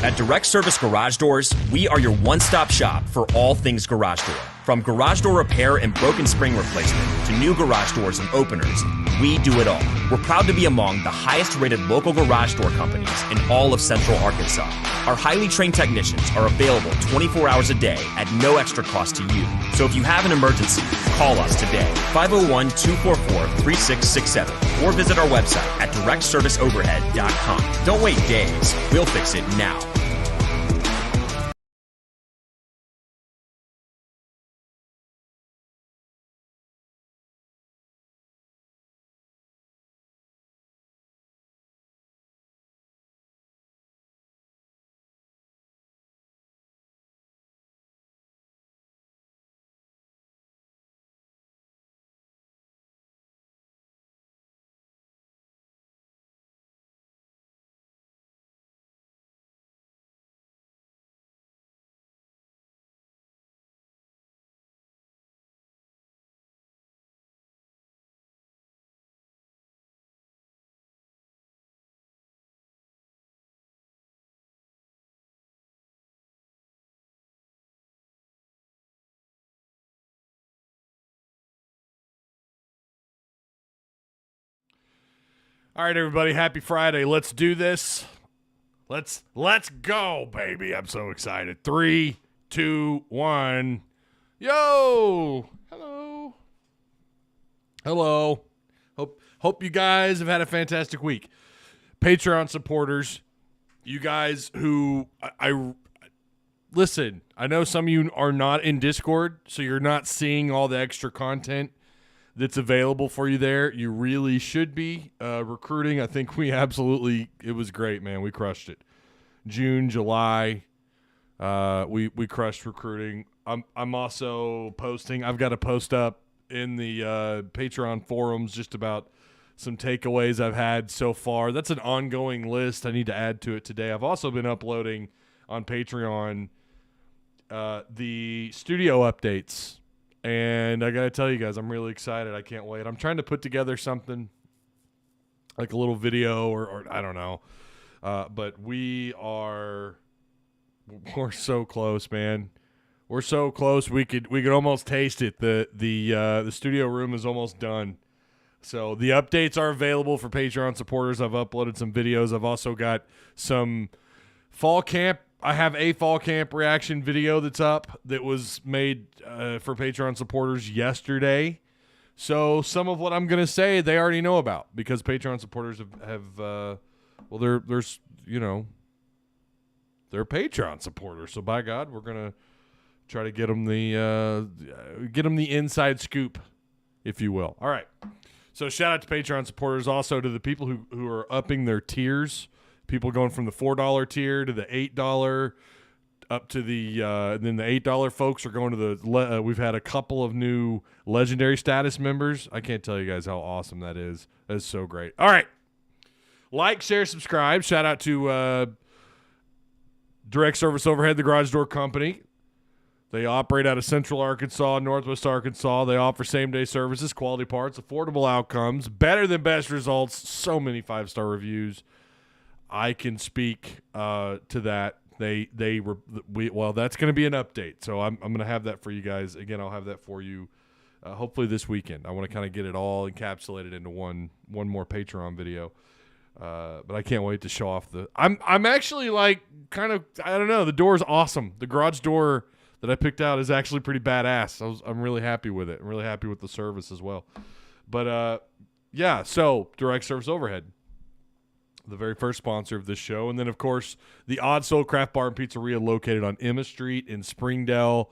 At Direct Service Garage Doors, we are your one-stop shop for all things garage door. From garage door repair and broken spring replacement to new garage doors and openers, we do it all. We're proud to be among the highest-rated local garage door companies in all of Central Arkansas. Our highly trained technicians are available 24 hours a day at no extra cost to you. So if you have an emergency, call us today, 501-244-3667, or visit our website at directserviceoverhead.com. Don't wait days. We'll fix it now. All right, everybody, happy Friday. Let's do this. Let's go, baby. I'm so excited. 3, 2, 1. Yo! Hello. Hope you guys have had a fantastic week. Patreon supporters, you guys who I listen, I know some of you are not in Discord, so you're not seeing all the extra content that's available for you there. You really should be. Recruiting, I think it was great, man. We crushed it. June, July, we crushed recruiting. I'm also posting. I've got a post up in the Patreon forums just about some takeaways I've had so far. That's an ongoing list. I need to add to it today. I've also been uploading on Patreon the studio updates. And I got to tell you guys, I'm really excited. I can't wait. I'm trying to put together something like a little video or I don't know. But we're so close, man. We're so close. We could almost taste it. The studio room is almost done. So the updates are available for Patreon supporters. I've uploaded some videos. I've also got some fall camp. I have a fall camp reaction video that's up that was made for Patreon supporters yesterday. So some of what I'm going to say, they already know about because Patreon supporters they're Patreon supporters. So by God, we're going to try to get them the inside scoop, if you will. All right. So shout out to Patreon supporters, also to the people who are upping their tiers. People going from the $4 tier to the $8 up to then the $8 folks are going to the we've had a couple of new legendary status members. I can't tell you guys how awesome that is. That is so great. All right. Like, share, subscribe. Shout out to Direct Service Overhead, the garage door company. They operate out of Central Arkansas, Northwest Arkansas. They offer same-day services, quality parts, affordable outcomes, better than best results, so many 5-star reviews. I can speak to that. Well, that's going to be an update, so I'm going to have that for you guys. Again, I'll have that for you hopefully this weekend. I want to kind of get it all encapsulated into one more Patreon video, but I can't wait to show off I'm actually like kind of, I don't know, the door is awesome. The garage door that I picked out is actually pretty badass. I'm really happy with it. I'm really happy with the service as well. But yeah, so Direct Service Overhead, the very first sponsor of this show. And then, of course, the Odd Soul Craft Bar and Pizzeria located on Emma Street in Springdale.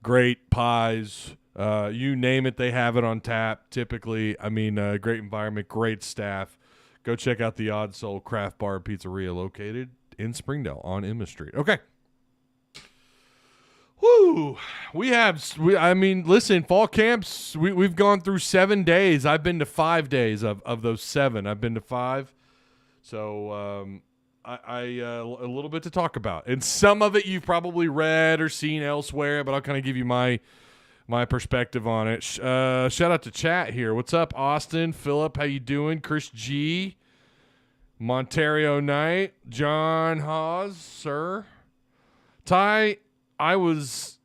Great pies. You name it, they have it on tap typically. I mean, great environment, great staff. Go check out the Odd Soul Craft Bar and Pizzeria located in Springdale on Emma Street. Okay. Woo! Listen, fall camps, we've gone through 7 days. I've been to 5 days of those 7. I've been to 5. So I a little bit to talk about. And some of it you've probably read or seen elsewhere, but I'll kind of give you my perspective on it. Shout out to chat here. What's up, Austin? Philip, how you doing? Chris G. Montario Knight, John Hawes, sir. Ty, I was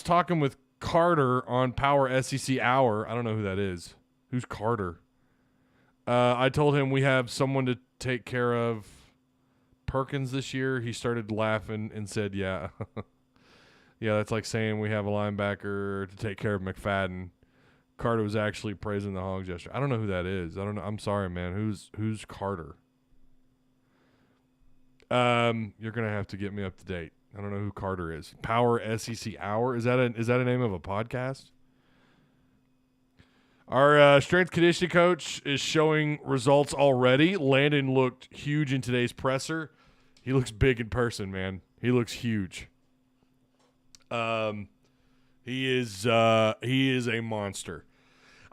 talking with Carter on Power SEC Hour. I don't know who that is. Who's Carter? I told him we have someone to take care of Perkins this year. He started laughing and said, yeah. Yeah, that's like saying we have a linebacker to take care of McFadden. Carter was actually praising the Hogs yesterday. I don't know who that is. I don't know. I'm sorry, man. Who's Carter? You're gonna have to get me up to date. I don't know who Carter is. Power SEC Hour, is that a name of a podcast? Our strength conditioning coach is showing results already. Landon looked huge in today's presser. He looks big in person, man. He looks huge. He is a monster.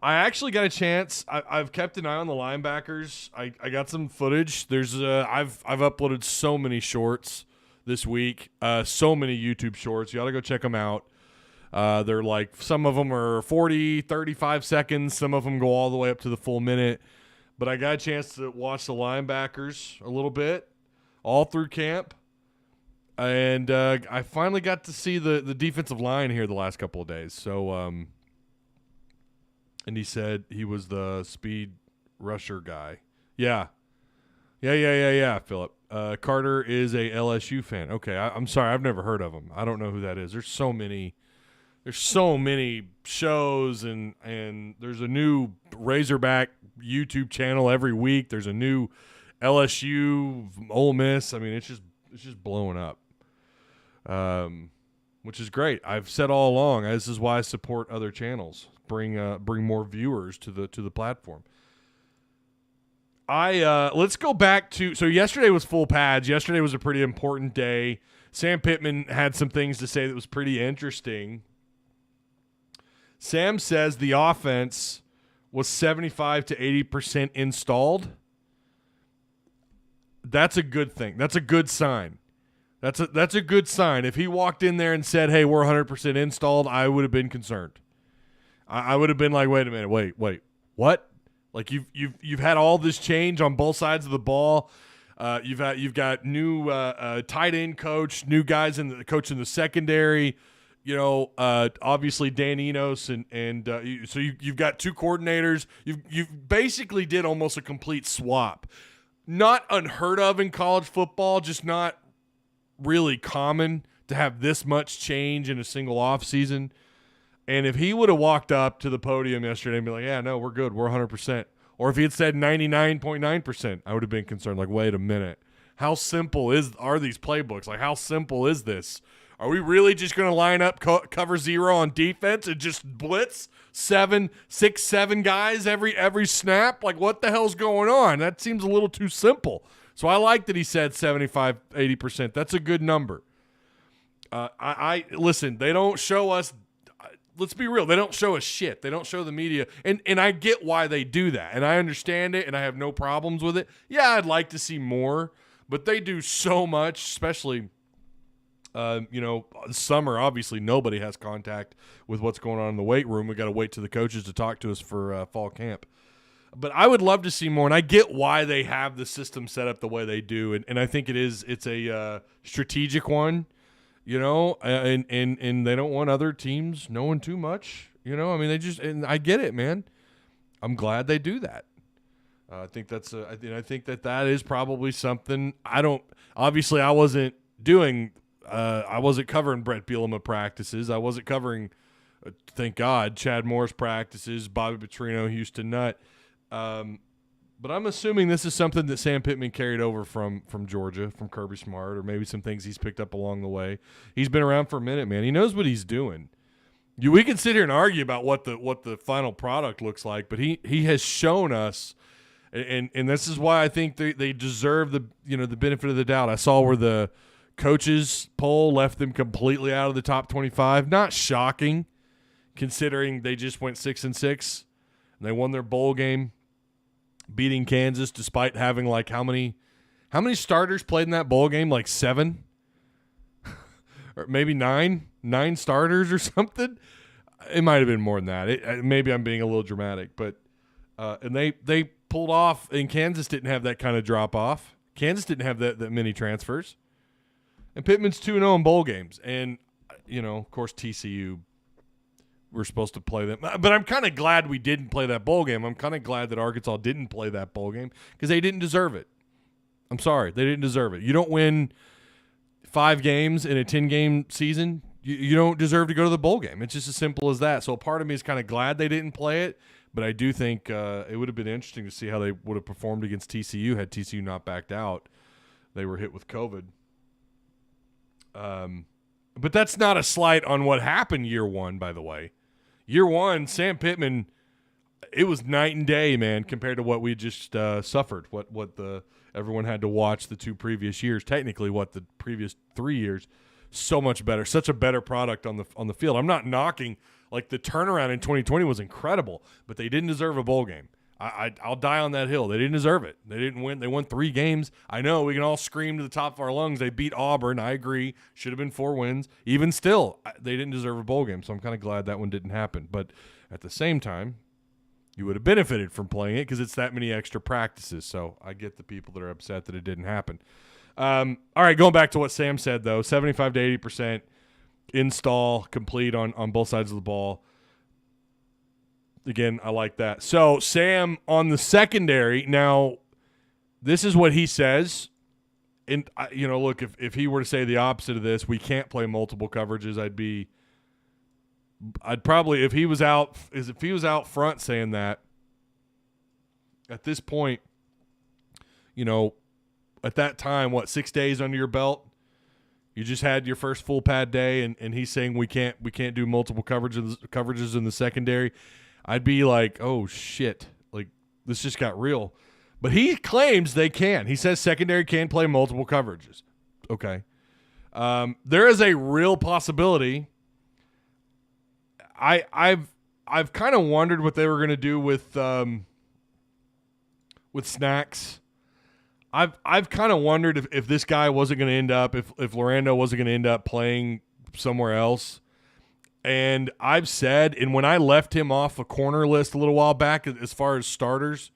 I actually got a chance. I've kept an eye on the linebackers. I got some footage. I've uploaded so many shorts this week. So many YouTube shorts. You ought to go check them out. They're like, some of them are 40, 35 seconds. Some of them go all the way up to the full minute. But I got a chance to watch the linebackers a little bit all through camp. And I finally got to see the defensive line here the last couple of days. So, and he said he was the speed rusher guy. Yeah, Philip. Carter is a LSU fan. Okay, I'm sorry. I've never heard of him. I don't know who that is. There's so many shows, and there's a new Razorback YouTube channel every week. There's a new LSU, Ole Miss. I mean, it's just blowing up. Which is great. I've said all along, this is why I support other channels. Bring more viewers to the platform. Let's go back to, so yesterday was full pads. Yesterday was a pretty important day. Sam Pittman had some things to say that was pretty interesting. Sam says the offense was 75 to 80% installed. That's a good thing. That's a good sign. That's a good sign. If he walked in there and said, "Hey, we're 100% installed," I would have been concerned. I would have been like, "Wait a minute, wait, what?" Like you've had all this change on both sides of the ball. You've got new tight end coach, new guys in the coach in the secondary. You know, obviously Dan Enos and so you've got two coordinators. You've basically did almost a complete swap. Not unheard of in college football, just not really common to have this much change in a single offseason. And if he would have walked up to the podium yesterday and be like, "Yeah, no, we're good, we're 100%," or if he had said 99.9%, I would have been concerned. Like, wait a minute, how simple are these playbooks? Like, how simple is this? Are we really just going to line up cover zero on defense and just blitz 6, 7 guys every snap? Like, what the hell's going on? That seems a little too simple. So I like that he said 75, 80%. That's a good number. I listen, they don't show us, let's be real, they don't show us shit. They don't show the media. And I get why they do that. And I understand it, and I have no problems with it. Yeah, I'd like to see more, but they do so much, especially summer. Obviously, nobody has contact with what's going on in the weight room. We got to wait till the coaches to talk to us for fall camp. But I would love to see more, and I get why they have the system set up the way they do, and I think it's a strategic one, and they don't want other teams knowing too much, I mean, and I get it, man. I'm glad they do that. I think I think that is probably something I wasn't doing. I wasn't covering Brett Bielema practices. I wasn't covering, thank God, Chad Morris practices, Bobby Petrino, Houston Nutt. But I'm assuming this is something that Sam Pittman carried over from Georgia, from Kirby Smart, or maybe some things he's picked up along the way. He's been around for a minute, man. He knows what he's doing. We can sit here and argue about what the final product looks like, but he has shown us, and this is why I think they deserve the benefit of the doubt. I saw where the coaches poll left them completely out of the top 25. Not shocking, considering they just went 6-6 and they won their bowl game, beating Kansas despite having like how many starters played in that bowl game? Like 7 or maybe 9 starters or something. It might have been more than that. Maybe I'm being a little dramatic, but and they pulled off, and Kansas didn't have that kind of drop-off. Kansas didn't have that many transfers. And Pittman's 2-0 in bowl games. And, of course, TCU, we're supposed to play them. But I'm kind of glad we didn't play that bowl game. I'm kind of glad that Arkansas didn't play that bowl game because they didn't deserve it. I'm sorry. They didn't deserve it. You don't win 5 games in a 10-game season, you don't deserve to go to the bowl game. It's just as simple as that. So part of me is kind of glad they didn't play it, but I do think it would have been interesting to see how they would have performed against TCU had TCU not backed out. They were hit with COVID. But that's not a slight on what happened year one, by the way. Year one, Sam Pittman, it was night and day, man, compared to what we just suffered, what everyone had to watch the 2 previous years. Technically, what the previous 3 years, so much better, such a better product on the field. I'm not knocking, like the turnaround in 2020 was incredible, but they didn't deserve a bowl game. I'll die on that hill. They didn't deserve it. They didn't win. They won 3 games. I know we can all scream to the top of our lungs. They beat Auburn. I agree. Should have been 4 wins. Even still, they didn't deserve a bowl game. So I'm kind of glad that one didn't happen. But at the same time, you would have benefited from playing it because it's that many extra practices. So I get the people that are upset that it didn't happen. All right, going back to what Sam said, though, 75 to 80% install complete on both sides of the ball. Again, I like that. So, Sam, on the secondary, now, this is what he says. And, look, if he were to say the opposite of this, we can't play multiple coverages, I'd probably, if he was out front saying that, at this point, at that time, 6 days under your belt? You just had your first full pad day, and he's saying we can't do multiple coverages in the secondary. I'd be like, oh, shit. Like, this just got real. But he claims they can. He says secondary can play multiple coverages. Okay. There is a real possibility. I've kind of wondered what they were going to do with Snacks. I've kind of wondered if this guy wasn't going to end up, if Lorando wasn't going to end up playing somewhere else. And I've said, and when I left him off a corner list a little while back as far as starters,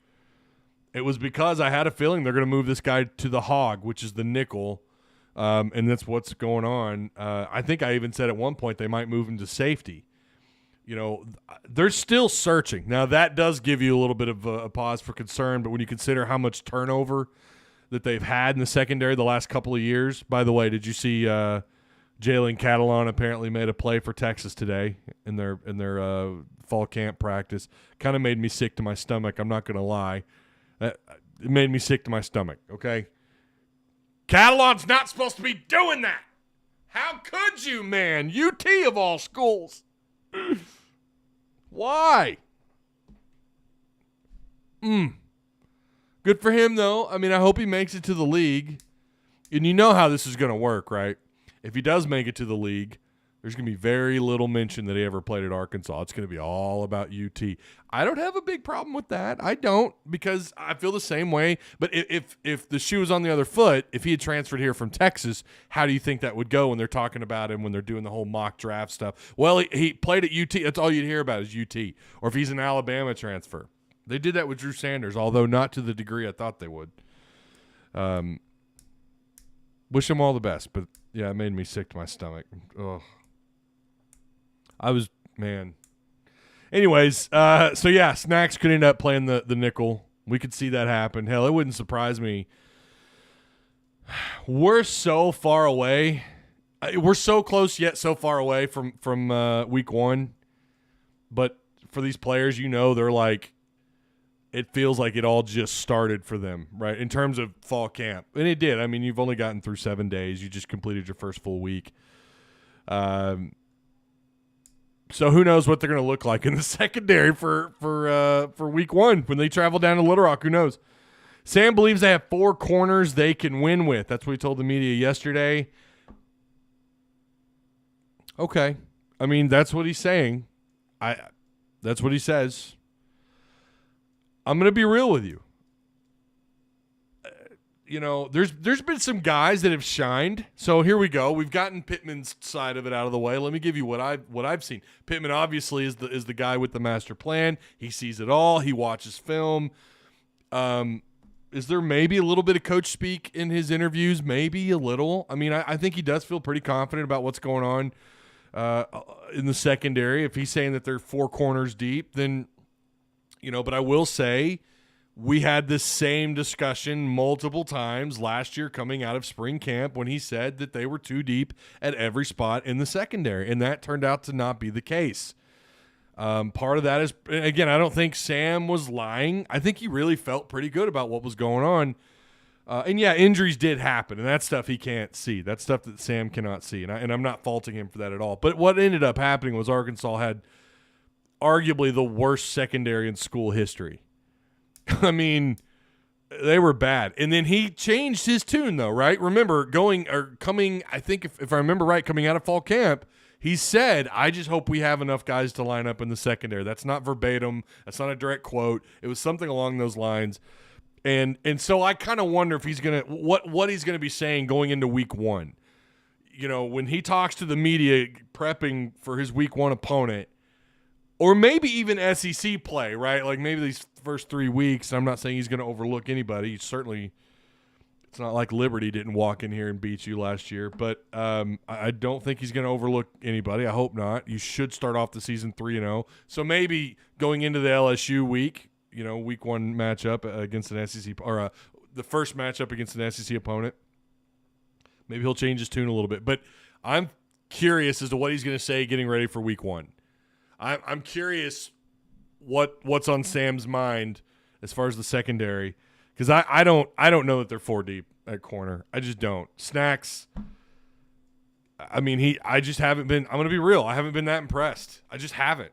it was because I had a feeling they're going to move this guy to the hog, which is the nickel, and that's what's going on. I think I even said at one point they might move him to safety. They're still searching. Now, that does give you a little bit of a pause for concern, but when you consider how much turnover that they've had in the secondary the last couple of years. By the way, did you see Jalen Catalon apparently made a play for Texas today in their fall camp practice? Kind of made me sick to my stomach. I'm not going to lie. It made me sick to my stomach, okay? Catalon's not supposed to be doing that. How could you, man? UT of all schools. Why? Good for him, though. I mean, I hope he makes it to the league. And you know how this is going to work, right? If he does make it to the league, there's going to be very little mention that he ever played at Arkansas. It's going to be all about UT. I don't have a big problem with that. I don't, because I feel the same way. But if the shoe was on the other foot, if he had transferred here from Texas, how do you think that would go when they're talking about him, when they're doing the whole mock draft stuff? Well, he played at UT. That's all you'd hear about is UT. Or if he's an Alabama transfer. They did that with Drew Sanders, although not to the degree I thought they would. Wish him all the best, but yeah, it made me sick to my stomach. Ugh. Anyways, so yeah, Snacks could end up playing the nickel. We could see that happen. Hell, it wouldn't surprise me. We're so far away. We're so close yet so far away from week 1. But for these players, they're like, it feels like it all just started for them, right, in terms of fall camp. And it did. I mean, you've only gotten through 7 days. You just completed your first full week. So who knows what they're going to look like in the secondary for week 1 when they travel down to Little Rock. Who knows? Sam believes they have 4 corners they can win with. That's what he told the media yesterday. Okay. I mean, that's what he's saying. That's what he says. I'm going to be real with you. There's been some guys that have shined. So here we go. We've gotten Pittman's side of it out of the way. Let me give you what I've seen. Pittman obviously is the guy with the master plan. He sees it all. He watches film. Is there maybe a little bit of coach speak in his interviews? Maybe a little. I mean, I think he does feel pretty confident about what's going on in the secondary. If he's saying that they're 4 corners deep, then, but I will say we had this same discussion multiple times last year coming out of spring camp when he said that they were too deep at every spot in the secondary, and that turned out to not be the case. Part of that is, again, I don't think Sam was lying. I think he really felt pretty good about what was going on. And yeah, injuries did happen, and that's stuff he can't see. That's stuff that Sam cannot see, and I'm not faulting him for that at all. But what ended up happening was Arkansas had arguably the worst secondary in school history. I mean, they were bad. And then he changed his tune, though, right? Remember, coming, I think if I remember right, coming out of fall camp, he said, I just hope we have enough guys to line up in the secondary. That's not verbatim. That's not a direct quote. It was something along those lines. And so I kind of wonder if he's going to what he's going to be saying going into week 1. When he talks to the media prepping for his week 1 opponent, or maybe even SEC play, right? Like maybe these first 3 weeks. I'm not saying he's going to overlook anybody. Certainly, it's not like Liberty didn't walk in here and beat you last year. But I don't think he's going to overlook anybody. I hope not. You should start off the season 3-0. So maybe going into the LSU week, week 1 matchup against an SEC or the first matchup against an SEC opponent, maybe he'll change his tune a little bit. But I'm curious as to what he's going to say getting ready for week 1. I'm curious what's on Sam's mind as far as the secondary, because I don't know that they're 4 deep at corner. I just don't. Snacks. I mean, I just haven't been. I'm going to be real. I haven't been that impressed. I just haven't.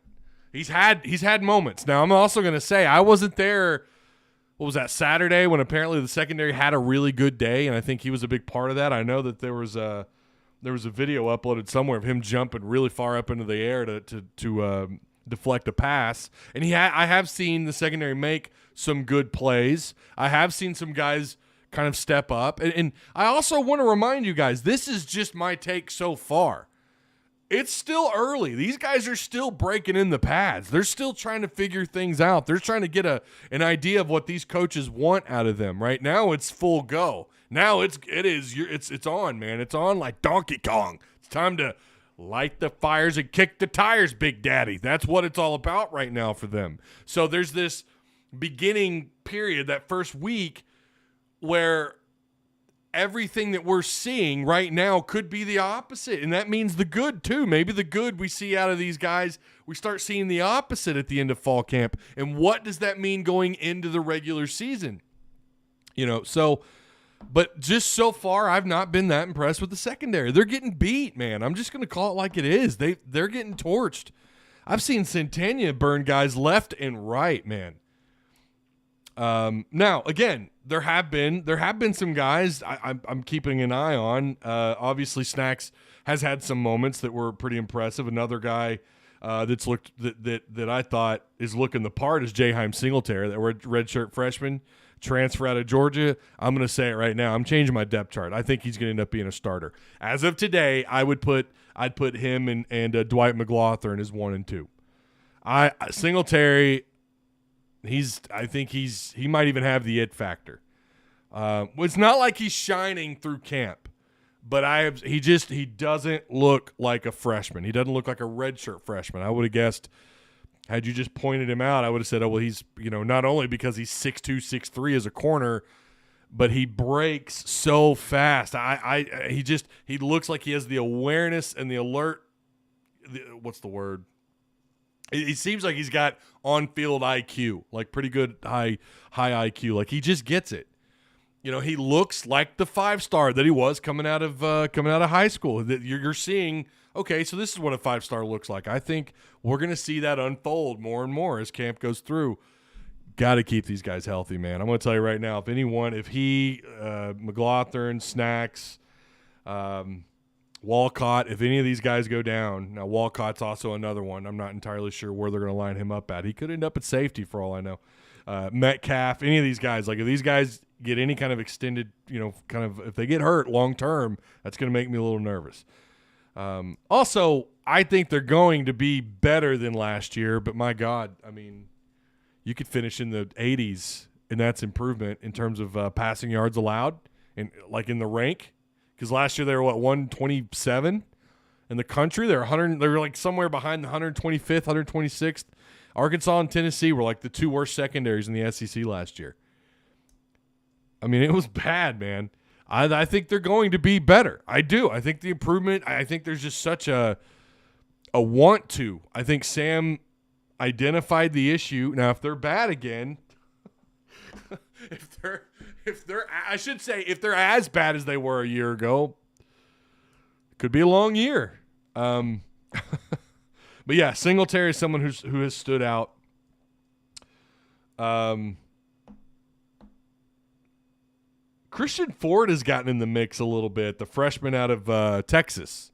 He's had moments. Now I'm also going to say I wasn't there. What was that, Saturday, when apparently the secondary had a really good day, and I think he was a big part of that. I know that there was a video uploaded somewhere of him jumping really far up into the air to deflect a pass. And I have seen the secondary make some good plays. I have seen some guys kind of step up. And I also want to remind you guys, this is just my take so far. It's still early. These guys are still breaking in the pads. They're still trying to figure things out. They're trying to get an idea of what these coaches want out of them. Right now, it's full go. Now it's on, man. It's on like Donkey Kong. It's time to light the fires and kick the tires, Big Daddy. That's what it's all about right now for them. So there's this beginning period, that first week, where everything that we're seeing right now could be the opposite, and that means the good too. Maybe the good we see out of these guys, we start seeing the opposite at the end of fall camp. And what does that mean going into the regular season? But just so far, I've not been that impressed with the secondary. They're getting beat, man. I'm just going to call it like it is. They're getting torched. I've seen Centennia burn guys left and right, man. Now, again, there have been some guys I'm keeping an eye on. Obviously, Snacks has had some moments that were pretty impressive. Another guy that's looked that I thought is looking the part is Jaheim Singletary, that redshirt freshman. Transfer out of Georgia. I'm going to say it right now. I'm changing my depth chart. I think he's going to end up being a starter. As of today, I'd put him and Dwight McLaughlin as 1 and 2. Singletary, I think he might even have the it factor. It's not like he's shining through camp, but he doesn't look like a freshman. He doesn't look like a redshirt freshman. I would have guessed. Had you just pointed him out, I would have said, oh, well, he's, not only because he's 6'2", 6'3" as a corner, but he breaks so fast. He looks like he has the awareness and the alert. What's the word? It seems like he's got on-field IQ, like pretty good high IQ. Like he just gets it. He looks like the 5-star that he was coming out of high school. That you're seeing. Okay, so this is what a 5-star looks like. I think we're going to see that unfold more and more as camp goes through. Got to keep these guys healthy, man. I'm going to tell you right now, if he, McLaughlin, Snacks, Walcott, if any of these guys go down, now Walcott's also another one. I'm not entirely sure where they're going to line him up at. He could end up at safety for all I know. Metcalf, any of these guys, like if these guys get any kind of extended, if they get hurt long term, that's going to make me a little nervous. Also, I think they're going to be better than last year, but my God, I mean, you could finish in the 80s and that's improvement in terms of passing yards allowed, and like in the rank. Because last year they were 127 in the country. They were like somewhere behind the 125th, 126th. Arkansas and Tennessee were like the two worst secondaries in the SEC last year. I mean, it was bad, man. I think they're going to be better. I do. I think the improvement. I think there's just such a want to. I think Sam identified the issue. Now, if they're bad again, if they're if they're as bad as they were a year ago, it could be a long year. But yeah, Singletary is someone who has stood out. Christian Ford has gotten in the mix a little bit, the freshman out of Texas.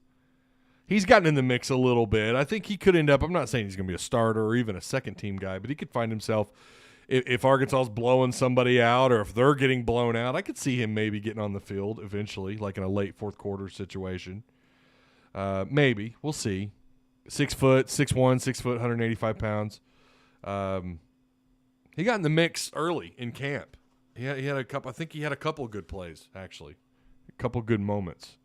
He's gotten in the mix a little bit. I think he could end up, I'm not saying he's going to be a starter or even a second-team guy, but he could find himself, if Arkansas's blowing somebody out or if they're getting blown out, I could see him maybe getting on the field eventually, like in a late fourth quarter situation. Maybe. We'll see. 6 foot, 6'1", 6 foot, 185 pounds. He got in the mix early in camp. He had a couple. I think he had a couple of good plays, actually. A couple of good moments.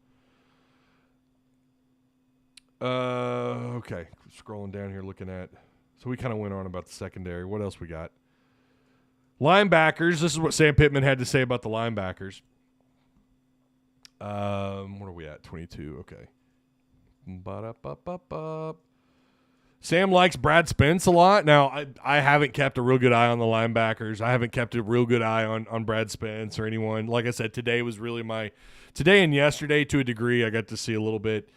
Okay. Scrolling down here looking at. So we kind of went on about the secondary. What else we got? Linebackers. This is what Sam Pittman had to say about the linebackers. What are we at? 22. Okay. Ba-da-ba-ba-ba. Sam likes Brad Spence a lot. Now, I haven't kept a real good eye on the linebackers. I haven't kept a real good eye on Brad Spence or anyone. Like I said, today was really today and yesterday to a degree I got to see a little bit.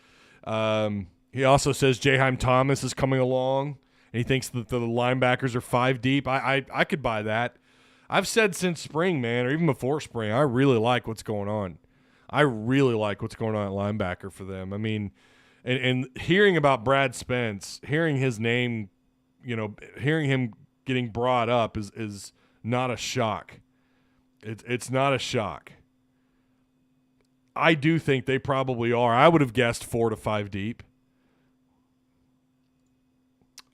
He also says Jaheim Thomas is coming along, and he thinks that the linebackers are 5 deep. I could buy that. I've said since spring, man, or even before spring, I really like what's going on. I really like what's going on at linebacker for them. I mean, and hearing about Brad Spence, hearing his name, hearing him getting brought up is not a shock. It's not a shock. I do think they probably are. I would have guessed 4 to 5 deep.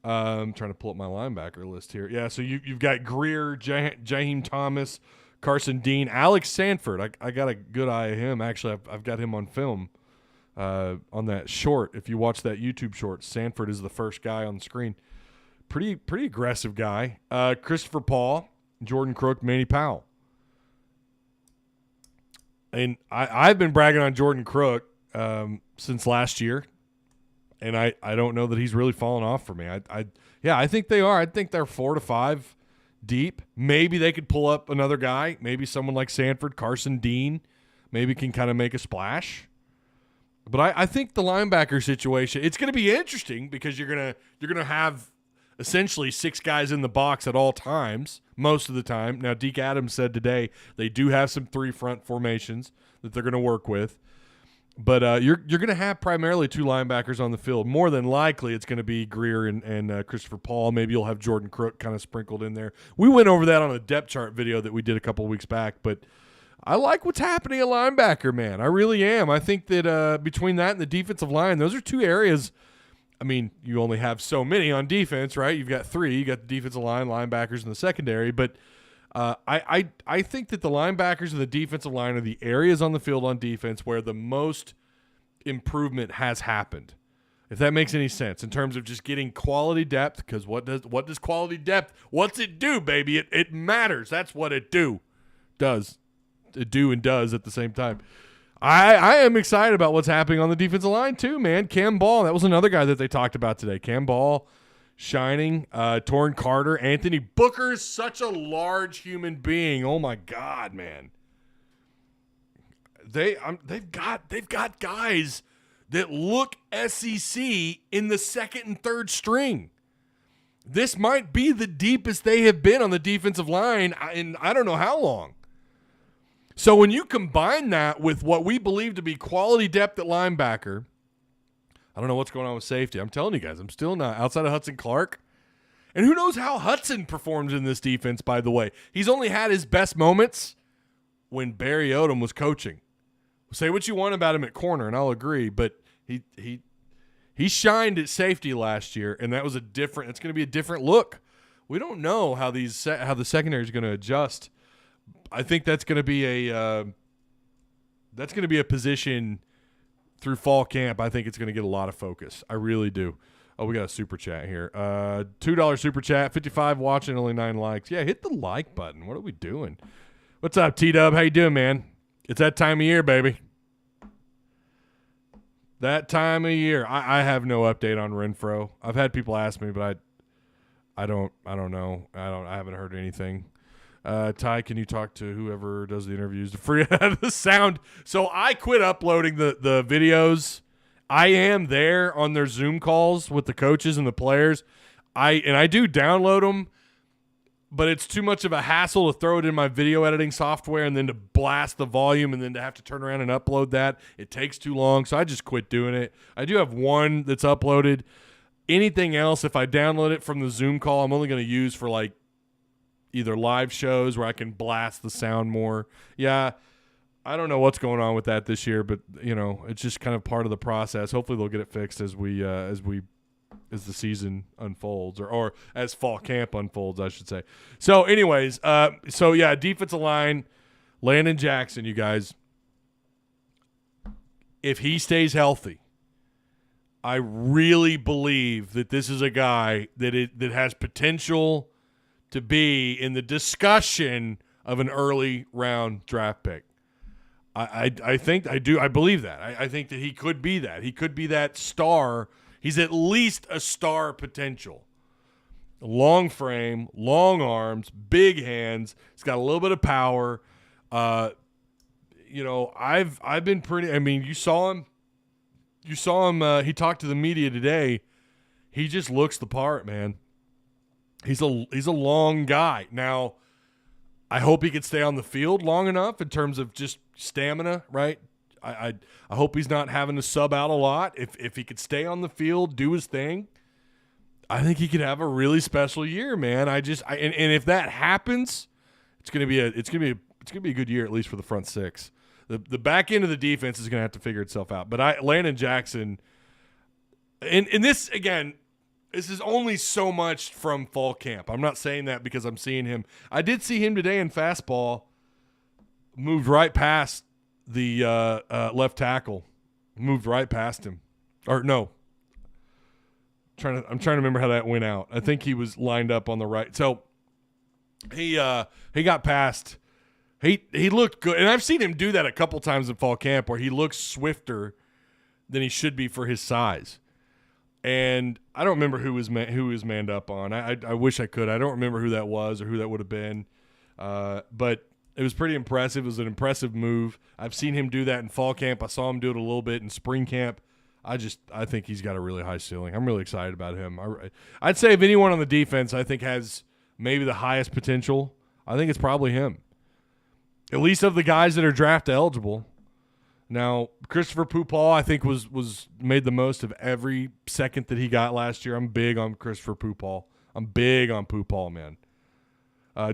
I'm trying to pull up my linebacker list here. Yeah, so you've got Greer, Jaheim Thomas, Carson Dean, Alex Sanford. I got a good eye of him. Actually, I've got him on film. On that short, if you watch that YouTube short, Sanford is the first guy on the screen. Pretty aggressive guy. Christopher Paul, Jordan Crook, Manny Powell. And I've been bragging on Jordan Crook since last year, and I don't know that he's really fallen off for me. I think they are. I think they're 4 to 5 deep. Maybe they could pull up another guy. Maybe someone like Sanford, Carson Dean, maybe can kind of make a splash. But I think the linebacker situation, it's going to be interesting because you're gonna have essentially 6 guys in the box at all times, most of the time. Now, Deke Adams said today they do have some 3 front formations that they're going to work with. But you're going to have primarily 2 linebackers on the field. More than likely, it's going to be Greer and Christopher Paul. Maybe you'll have Jordan Crook kind of sprinkled in there. We went over that on a depth chart video that we did a couple of weeks back, but I like what's happening at linebacker, man. I really am. I think that between that and the defensive line, those are 2 areas. I mean, you only have so many on defense, right? You've got 3. You got the defensive line, linebackers, and the secondary. But I think that the linebackers and the defensive line are the areas on the field on defense where the most improvement has happened. If that makes any sense in terms of just getting quality depth, because what does quality depth? What's it do, baby? It matters. That's what it does. It does at the same time. I am excited about what's happening on the defensive line too, man. Cam Ball, that was another guy that they talked about today. Cam Ball shining. Torrin Carter, Anthony Booker is such a large human being. Oh my God, man. They've got guys that look SEC in the second and third string. This might be the deepest they have been on the defensive line in I don't know how long. So when you combine that with what we believe to be quality depth at linebacker, I don't know what's going on with safety. I'm telling you guys, I'm still not outside of Hudson Clark. And who knows how Hudson performs in this defense, by the way. He's only had his best moments when Barry Odom was coaching. Say what you want about him at corner, and I'll agree, but he shined at safety last year, and that was it's going to be a different look we don't know how the secondary is going to adjust. I think that's going to be a position through fall camp. I think it's going to get a lot of focus. I really do. Oh, we got a super chat here. $2 super chat, 55 watching, only 9 likes. Yeah, hit the like button. What are we doing? What's up, T-Dub? How you doing, man? It's that time of year, baby. That time of year. I have no update on Renfro. I've had people ask me, but I don't know. I haven't heard anything. Ty, can you talk to whoever does the interviews to free out the sound? So I quit uploading the videos. I am there on their Zoom calls with the coaches and the players. I do download them, but it's too much of a hassle to throw it in my video editing software and then to blast the volume and then to have to turn around and upload that. It takes too long, so I just quit doing it. I do have one that's uploaded. Anything else, if I download it from the Zoom call, I'm only going to use for like either live shows where I can blast the sound more. Yeah, I don't know what's going on with that this year, but it's just kind of part of the process. Hopefully they'll get it fixed as the season unfolds or as fall camp unfolds, I should say. So anyways, defensive line, Landon Jackson, you guys, if he stays healthy, I really believe that this is a guy that has potential to be in the discussion of an early round draft pick. I believe that. I think that he could be that. He could be that star. He's at least a star potential. Long frame, long arms, big hands. He's got a little bit of power. I've been pretty. I mean, you saw him. He talked to the media today. He just looks the part, man. He's a long guy. Now, I hope he could stay on the field long enough in terms of just stamina, right? I hope he's not having to sub out a lot. If he could stay on the field, do his thing, I think he could have a really special year, man. And if that happens, it's gonna be a good year, at least for the front six. The back end of the defense is gonna have to figure itself out. But Landon Jackson, and this again. This is only so much from fall camp. I'm not saying that because I'm seeing him. I did see him today in Fastball. Moved right past the left tackle. Moved right past him. Or no. I'm trying to remember how that went out. I think he was lined up on the right. So he got past. He looked good. And I've seen him do that a couple times in fall camp where he looks swifter than he should be for his size. And I don't remember who was manned up on. I wish I could. I don't remember who that was or who that would have been. But it was pretty impressive. It was an impressive move. I've seen him do that in fall camp. I saw him do it a little bit in spring camp. I think he's got a really high ceiling. I'm really excited about him. I'd say if anyone on the defense I think has maybe the highest potential, I think it's probably him. At least of the guys that are draft eligible. Now, Christopher Pupal, I think, was made the most of every second that he got last year. I'm big on Christopher Pupal. I'm big on Pupal, man.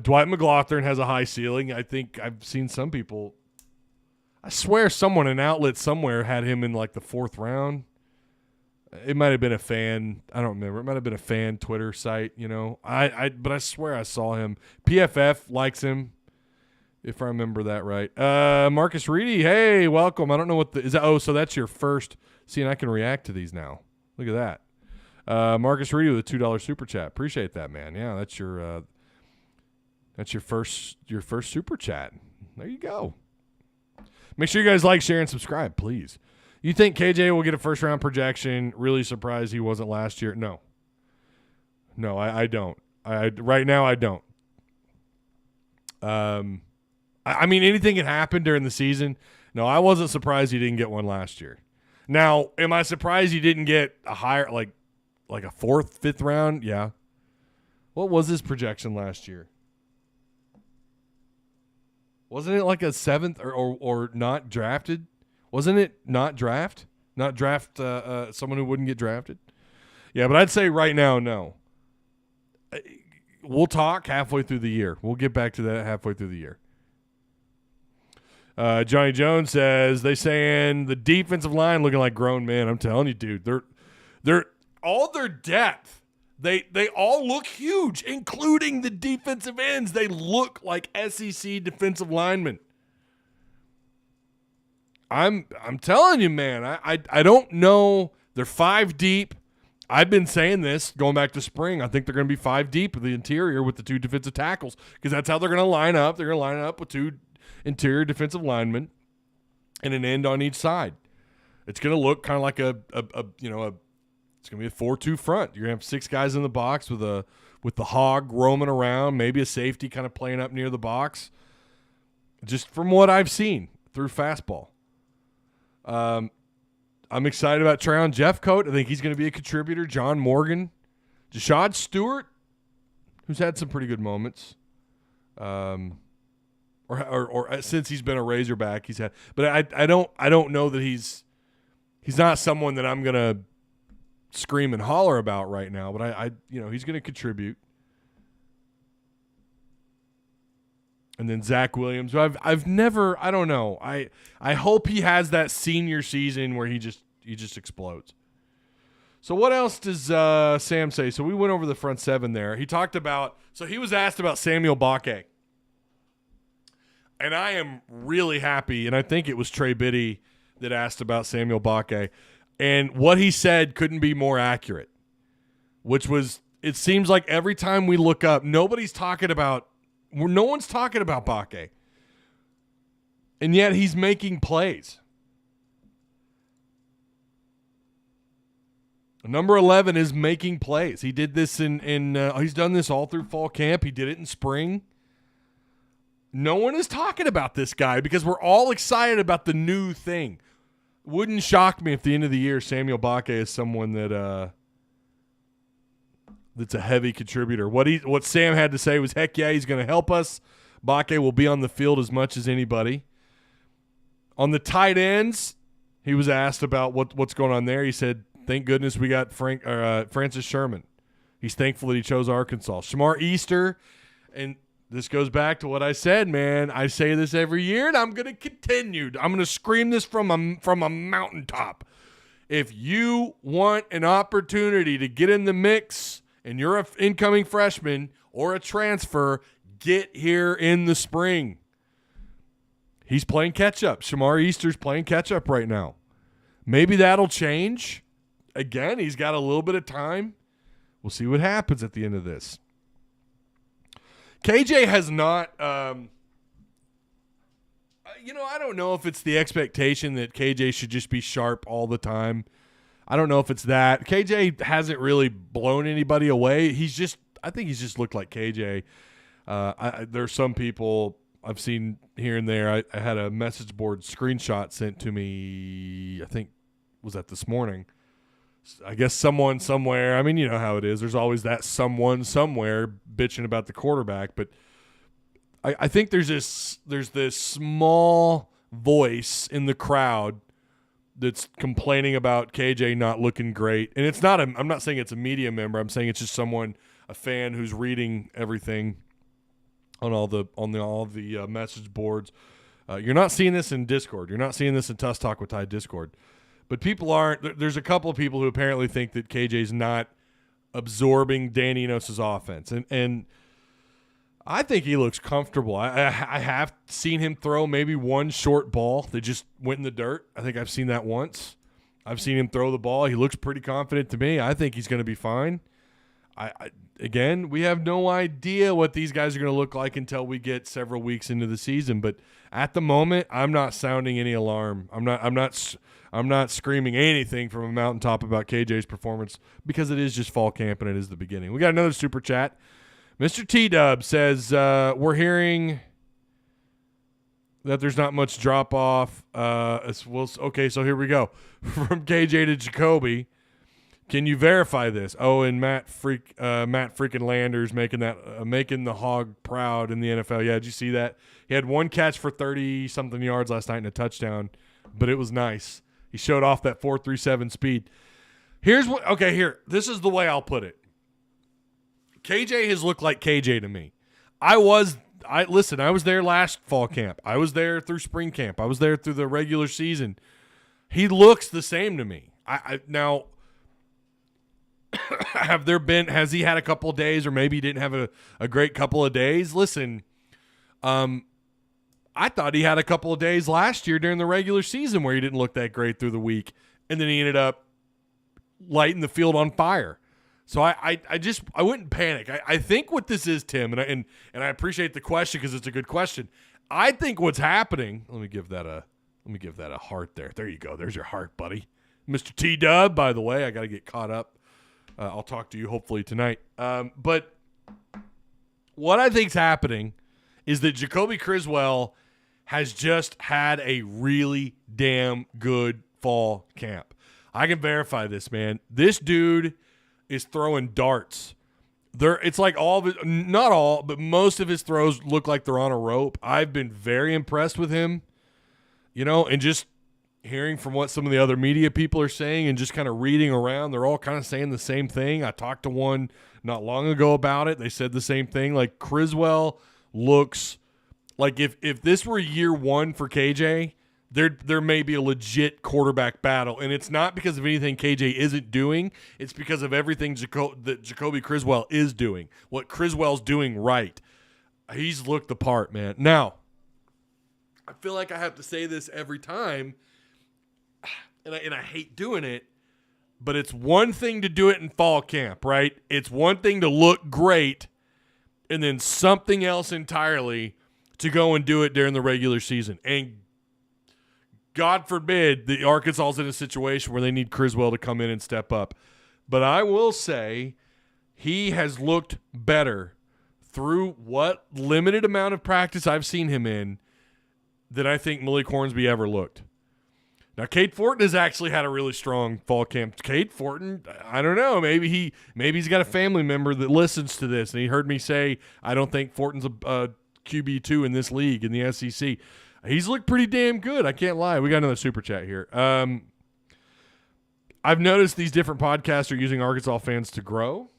Dwight McLaughlin has a high ceiling. I think I've seen some people. I swear an outlet somewhere had him in like the 4th round. It might have been a fan. I don't remember. It might have been a fan Twitter site, but I swear I saw him. PFF likes him. If I remember that right. Marcus Reedy, hey, welcome. I don't know what is that. Oh, so that's your first. See, and I can react to these now. Look at that. Marcus Reedy with a $2 super chat. Appreciate that, man. Yeah, that's your first super chat. There you go. Make sure you guys like, share, and subscribe, please. You think KJ will get a first-round projection? Really surprised he wasn't last year? No, I don't. Right now, I don't. I mean, anything can happen during the season. No, I wasn't surprised he didn't get one last year. Now, am I surprised he didn't get a higher, like a 4th, 5th round? Yeah. What was his projection last year? Wasn't it like a 7th or not drafted? Wasn't it not draft? Not draft someone who wouldn't get drafted? Yeah, but I'd say right now, no. We'll talk halfway through the year. We'll get back to that halfway through the year. Johnny Jones says they saying the defensive line looking like grown men. I'm telling you, dude, they're all their depth. They all look huge, including the defensive ends. They look like SEC defensive linemen. I'm telling you, man. I don't know. They're 5 deep. I've been saying this going back to spring. I think they're going to be 5 deep in the interior with the 2 defensive tackles because that's how they're going to line up. They're going to line up with 2 interior defensive linemen and an end on each side. It's going to look kind of like it's going to be a 4-2 front. You're going to have 6 guys in the box with the hog roaming around, maybe a safety kind of playing up near the box. Just from what I've seen through Fastball. I'm excited about Tryon Jeffcoat. I think he's going to be a contributor. John Morgan. Jashad Stewart, who's had some pretty good moments. Or since he's been a Razorback, he's had. But I don't know that he's not someone that I'm going to scream and holler about right now, but he's going to contribute. And then Zach Williams, who I've never, I don't know. I hope he has that senior season where he just explodes. So what else does Sam say? So we went over the front 7 there. He talked about, so he was asked about Samuel Bakke. And I am really happy, and I think it was Trey Biddy that asked about Samuel Bakke. And what he said couldn't be more accurate, which was, it seems like every time we look up, no one's talking about Bakke. And yet he's making plays. Number 11 is making plays. He did this he's done this all through fall camp. He did it in spring. No one is talking about this guy because we're all excited about the new thing. Wouldn't shock me if at the end of the year Samuel Bakke is someone that's a heavy contributor. What Sam had to say was, heck yeah, he's going to help us. Bakke will be on the field as much as anybody. On the tight ends, he was asked about what's going on there. He said, thank goodness we got Francis Sherman. He's thankful that he chose Arkansas. Shamar Easter, and this goes back to what I said, man. I say this every year, and I'm going to continue. I'm going to scream this from a mountaintop. If you want an opportunity to get in the mix and you're an incoming freshman or a transfer, get here in the spring. He's playing catch-up. Shamar Easter's playing catch-up right now. Maybe that'll change. Again, he's got a little bit of time. We'll see what happens at the end of this. KJ has not, I don't know if it's the expectation that KJ should just be sharp all the time. I don't know if it's that. KJ hasn't really blown anybody away. I think he's just looked like KJ. There's some people I've seen here and there. I had a message board screenshot sent to me, I think, was that this morning? I guess someone somewhere, I mean, you know how it is. There's always that someone somewhere bitching about the quarterback. But I think there's this small voice in the crowd that's complaining about KJ not looking great. And it's not I'm not saying it's a media member. I'm saying it's just someone, a fan who's reading everything on all the message boards. You're not seeing this in Discord. You're not seeing this in Tuss Talk with Ty Discord. But people aren't. There's a couple of people who apparently think that KJ's not absorbing Dan Enos' offense, and I think he looks comfortable. I have seen him throw maybe one short ball that just went in the dirt. I think I've seen that once. I've seen him throw the ball. He looks pretty confident to me. I think he's going to be fine. Again, we have no idea what these guys are going to look like until we get several weeks into the season. But at the moment, I'm not sounding any alarm. I'm not screaming anything from a mountaintop about KJ's performance because it is just fall camp and it is the beginning. We got another super chat. Mr. T-Dub says, we're hearing that there's not much drop-off. Okay, so here we go. From KJ to Jacoby. Can you verify this? Oh, and Matt freaking Landers making the Hog proud in the NFL. Yeah, did you see that? He had one catch for 30-something yards last night and a touchdown, but it was nice. He showed off that 4.37 speed. This is the way I'll put it. KJ has looked like KJ to me. I was there last fall camp. I was there through spring camp. I was there through the regular season. He looks the same to me. Now, Has he had a couple of days, or maybe he didn't have a great couple of days? Listen, I thought he had a couple of days last year during the regular season where he didn't look that great through the week, and then he ended up lighting the field on fire. So I wouldn't panic. I think what this is, Tim, and I appreciate the question because it's a good question. I think what's happening. Let me give that a heart there. There you go. There's your heart, buddy. Mr. T-Dub, by the way, I got to get caught up. I'll talk to you hopefully tonight. But what I think's happening is that Jacoby Criswell has just had a really damn good fall camp. I can verify this, man. This dude is throwing darts. It's like all of it, not all, but most of his throws look like they're on a rope. I've been very impressed with him, and just hearing from what some of the other media people are saying and just kind of reading around, they're all kind of saying the same thing. I talked to one not long ago about it. They said the same thing. Like, Criswell looks like if this were year one for KJ, there may be a legit quarterback battle. And it's not because of anything KJ isn't doing. It's because of everything that Jacoby Criswell is doing. What Criswell's doing right. He's looked the part, man. Now, I feel like I have to say this every time, and I hate doing it, but it's one thing to do it in fall camp, right? It's one thing to look great, and then something else entirely to go and do it during the regular season. And God forbid the Arkansas is in a situation where they need Criswell to come in and step up. But I will say he has looked better through what limited amount of practice I've seen him in than I think Malik Hornsby ever looked. Now, Cade Fortin has actually had a really strong fall camp. Cade Fortin, I don't know, maybe he's got a family member that listens to this, and he heard me say I don't think Fortin's a QB2 in this league, in the SEC. He's looked pretty damn good. I can't lie. We got another super chat here. I've noticed these different podcasts are using Arkansas fans to grow.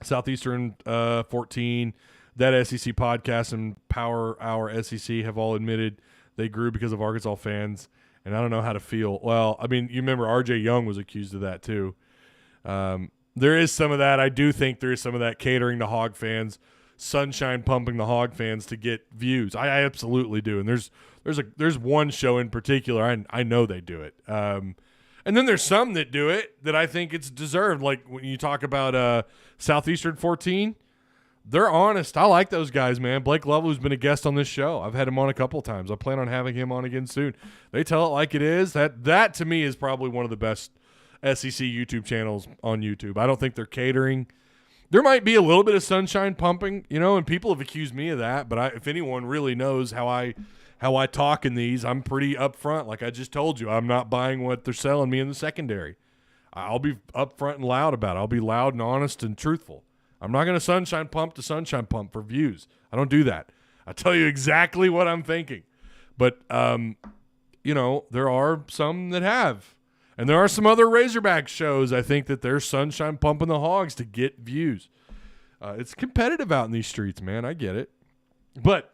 Southeastern 14, that SEC podcast, and Power Hour SEC have all admitted they grew because of Arkansas fans, and I don't know how to feel. Well, I mean, you remember R.J. Young was accused of that too. There is some of that. I do think there is some of that catering to Hog fans, sunshine pumping the Hog fans to get views. I absolutely do. And there's one show in particular I know they do it. And then there's some that do it that I think it's deserved. Like when you talk about Southeastern 14, they're honest. I like those guys, man. Blake Lovell, who's been a guest on this show, I've had him on a couple of times. I plan on having him on again soon. They tell it like it is. That to me is probably one of the best SEC YouTube channels on YouTube. I don't think they're catering. There might be a little bit of sunshine pumping, and people have accused me of that. But if anyone really knows how I talk in these, I'm pretty upfront. Like I just told you, I'm not buying what they're selling me in the secondary. I'll be upfront and loud about it. I'll be loud and honest and truthful. I'm not going to sunshine pump for views. I don't do that. I tell you exactly what I'm thinking. But, there are some that have. And there are some other Razorback shows, I think, that they're sunshine pumping the Hogs to get views. It's competitive out in these streets, man. I get it. But,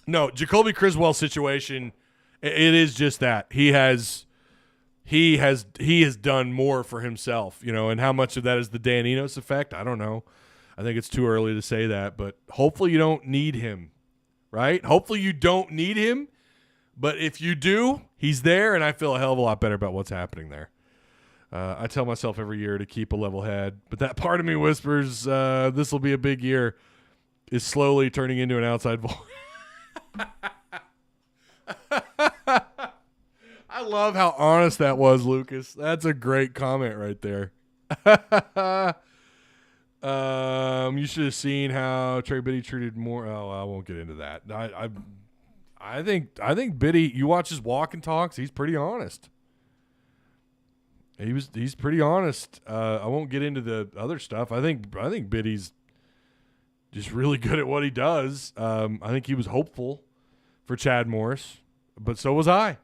no, Jacoby Criswell's situation, it is just that. He has done more for himself, and how much of that is the Dan Enos effect, I don't know. I think it's too early to say that, but hopefully you don't need him, right? Hopefully you don't need him, but if you do, he's there, and I feel a hell of a lot better about what's happening there. I tell myself every year to keep a level head, but that part of me whispers, this will be a big year, is slowly turning into an outside voice. I love how honest that was, Lucas. That's a great comment right there. You should have seen how Trey Biddy treated more. Oh, I won't get into that. I think Biddy. You watch his walk and talks. He's pretty honest. He's pretty honest. I won't get into the other stuff. I think Biddy's just really good at what he does. I think he was hopeful for Chad Morris, but so was I.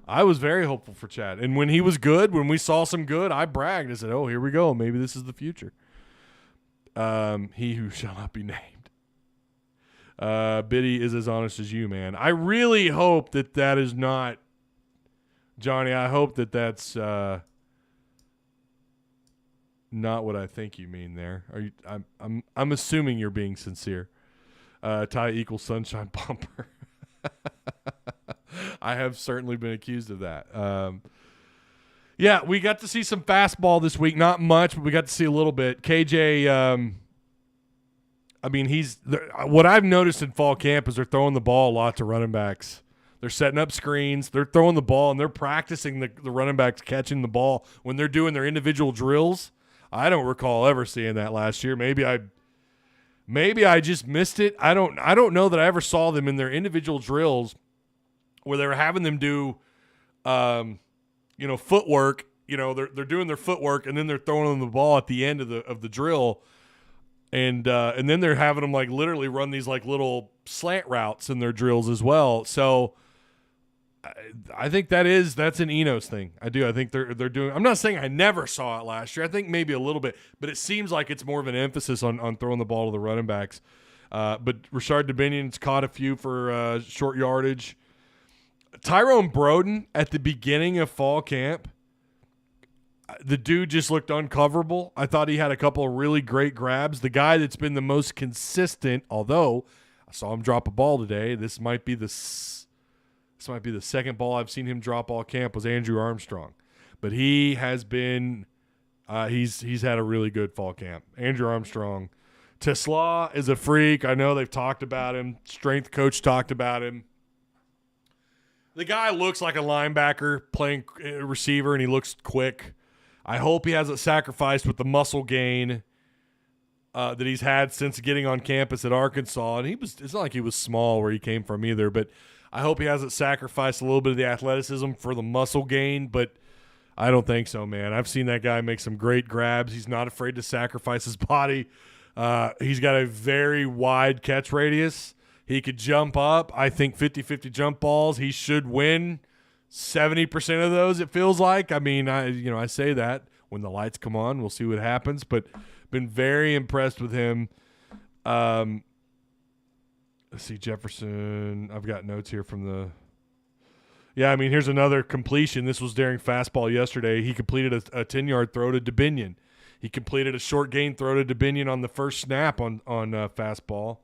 I was very hopeful for Chad. And when he was good, when we saw some good, I bragged. I said, oh, here we go. Maybe this is the future. He who shall not be named. Biddy is as honest as you, man. I really hope that is not, Johnny, I hope that's not what I think you mean there. Are you? I'm assuming you're being sincere. Tie equals sunshine bumper. I have certainly been accused of that. Yeah, we got to see some fastball this week. Not much, but we got to see a little bit. KJ, I mean, what I've noticed in fall camp is they're throwing the ball a lot to running backs. They're setting up screens. They're throwing the ball, and they're practicing the running backs catching the ball when they're doing their individual drills. I don't recall ever seeing that last year. Maybe I just missed it. I don't know that I ever saw them in their individual drills where they were having them do, footwork. They're doing their footwork, and then they're throwing them the ball at the end of the drill. And then they're having them like literally run these like little slant routes in their drills as well. So I think that's an Enos thing. I do. I think they're doing. I'm not saying I never saw it last year. I think maybe a little bit, but it seems like it's more of an emphasis on throwing the ball to the running backs. But Rashard Dubinion's caught a few for short yardage. Tyrone Broden at the beginning of fall camp, the dude just looked uncoverable. I thought he had a couple of really great grabs. The guy that's been the most consistent, although I saw him drop a ball today, this might be the second ball I've seen him drop all camp, was Andrew Armstrong. But he has been he's had a really good fall camp. Andrew Armstrong. Tesla is a freak. I know they've talked about him. Strength coach talked about him. The guy looks like a linebacker playing receiver, and he looks quick. I hope he hasn't sacrificed with the muscle gain that he's had since getting on campus at Arkansas. And it's not like he was small where he came from either, but I hope he hasn't sacrificed a little bit of the athleticism for the muscle gain, but I don't think so, man. I've seen that guy make some great grabs. He's not afraid to sacrifice his body. He's got a very wide catch radius. He could jump up. I think 50-50 jump balls, he should win 70% of those, it feels like. I mean, I say that when the lights come on, we'll see what happens, but been very impressed with him. Let's see, Jefferson. I've got notes here from the – yeah, I mean, here's another completion. This was during fastball yesterday. He completed a 10-yard throw to Dubinion. He completed a short gain throw to Dubinion on the first snap on fastball.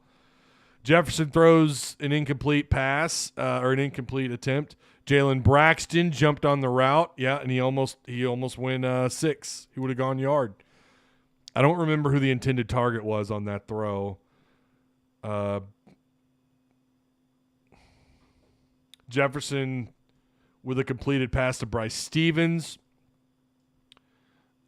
Jefferson throws an incomplete pass or an incomplete attempt. Jalen Braxton jumped on the route, yeah, and he almost went 6. He would have gone yard. I don't remember who the intended target was on that throw. Jefferson with a completed pass to Bryce Stevens.